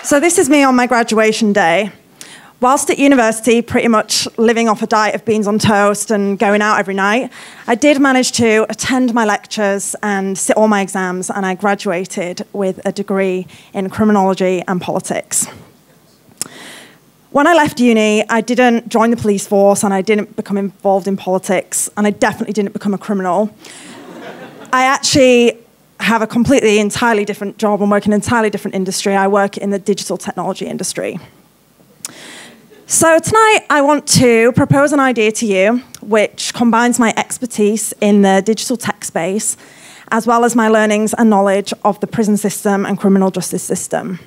So this is me on my graduation day. Whilst at university, pretty much living off a diet of beans on toast and going out every night, I did manage to attend my lectures and sit all my exams, and I graduated with a degree in criminology and politics. When I left uni, I didn't join the police force, and I didn't become involved in politics, and I definitely didn't become a criminal. I actually have a entirely different job and work in an entirely different industry. I work in the digital technology industry. So tonight I want to propose an idea to you which combines my expertise in the digital tech space as well as my learnings and knowledge of the prison system and criminal justice system.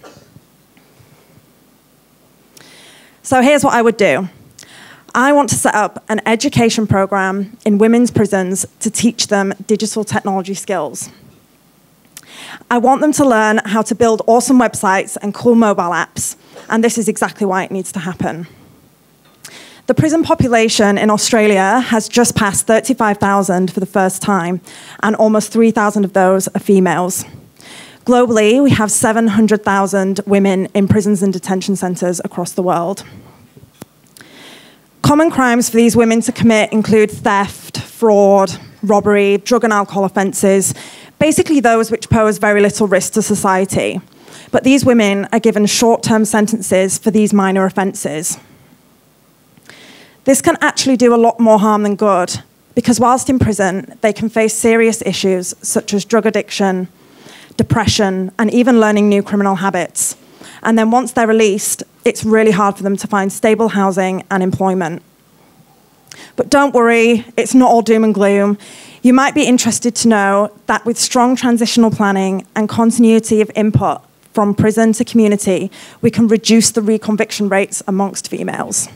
So here's what I would do. I want to set up an education program in women's prisons to teach them digital technology skills. I want them to learn how to build awesome websites and cool mobile apps, and this is exactly why it needs to happen. The prison population in Australia has just passed 35,000 for the first time, and almost 3,000 of those are females. Globally, we have 700,000 women in prisons and detention centres across the world. Common crimes for these women to commit include theft, fraud, robbery, drug and alcohol offences, basically those which pose very little risk to society. But these women are given short-term sentences for these minor offences. This can actually do a lot more harm than good, because whilst in prison, they can face serious issues such as drug addiction, depression, and even learning new criminal habits. And then once they're released, it's really hard for them to find stable housing and employment. But don't worry, it's not all doom and gloom. You might be interested to know that with strong transitional planning and continuity of input from prison to community, we can reduce the reconviction rates amongst females.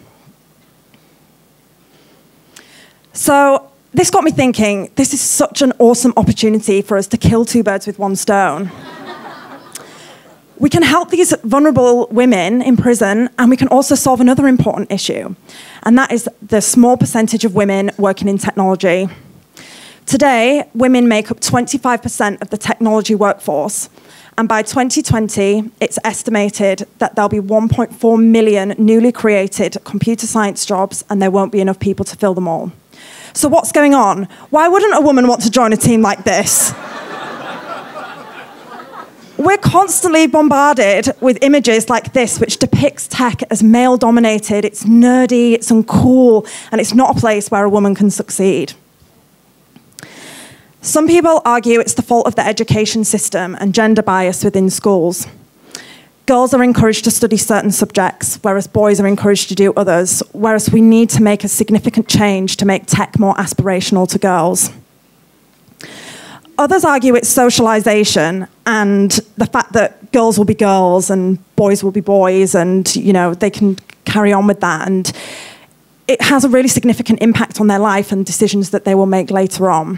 So this got me thinking, this is such an awesome opportunity for us to kill two birds with one stone. We can help these vulnerable women in prison, and we can also solve another important issue, and that is the small percentage of women working in technology. Today, women make up 25% of the technology workforce, and by 2020, it's estimated that there'll be 1.4 million newly created computer science jobs, and there won't be enough people to fill them all. So what's going on? Why wouldn't a woman want to join a team like this? We're constantly bombarded with images like this, which depicts tech as male-dominated, it's nerdy, it's uncool, and it's not a place where a woman can succeed. Some people argue it's the fault of the education system and gender bias within schools. Girls are encouraged to study certain subjects, whereas boys are encouraged to do others, whereas we need to make a significant change to make tech more aspirational to girls. Others argue it's socialization and the fact that girls will be girls and boys will be boys, and they can carry on with that, and it has a really significant impact on their life and decisions that they will make later on.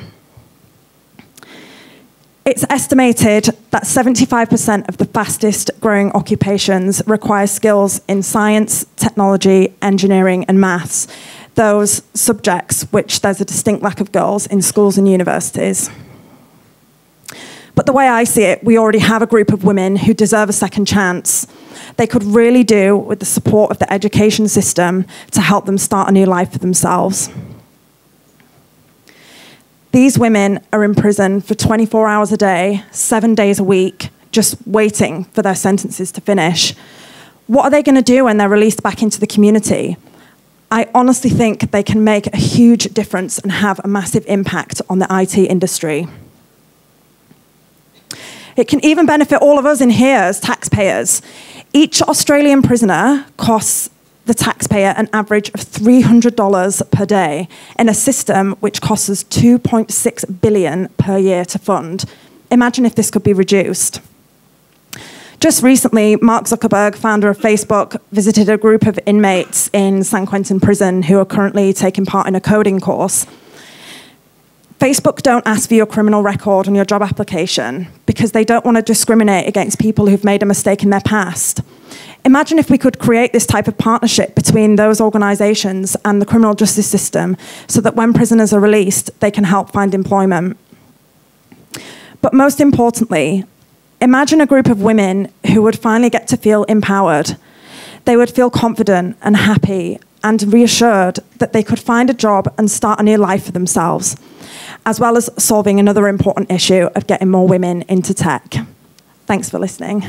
It's estimated that 75% of the fastest growing occupations require skills in science, technology, engineering, and maths, those subjects which there's a distinct lack of girls in schools and universities. But the way I see it, we already have a group of women who deserve a second chance. They could really do with the support of the education system to help them start a new life for themselves. These women are in prison for 24 hours a day, 7 days a week, just waiting for their sentences to finish. What are they going to do when they're released back into the community? I honestly think they can make a huge difference and have a massive impact on the IT industry. It can even benefit all of us in here as taxpayers. Each Australian prisoner costs the taxpayer an average of $300 per day in a system which costs us $2.6 billion per year to fund. Imagine if this could be reduced. Just recently, Mark Zuckerberg, founder of Facebook, visited a group of inmates in San Quentin prison who are currently taking part in a coding course. Facebook don't ask for your criminal record on your job application because they don't want to discriminate against people who've made a mistake in their past. Imagine if we could create this type of partnership between those organisations and the criminal justice system so that when prisoners are released, they can help find employment. But most importantly, imagine a group of women who would finally get to feel empowered. They would feel confident and happy and reassured that they could find a job and start a new life for themselves, as well as solving another important issue of getting more women into tech. Thanks for listening.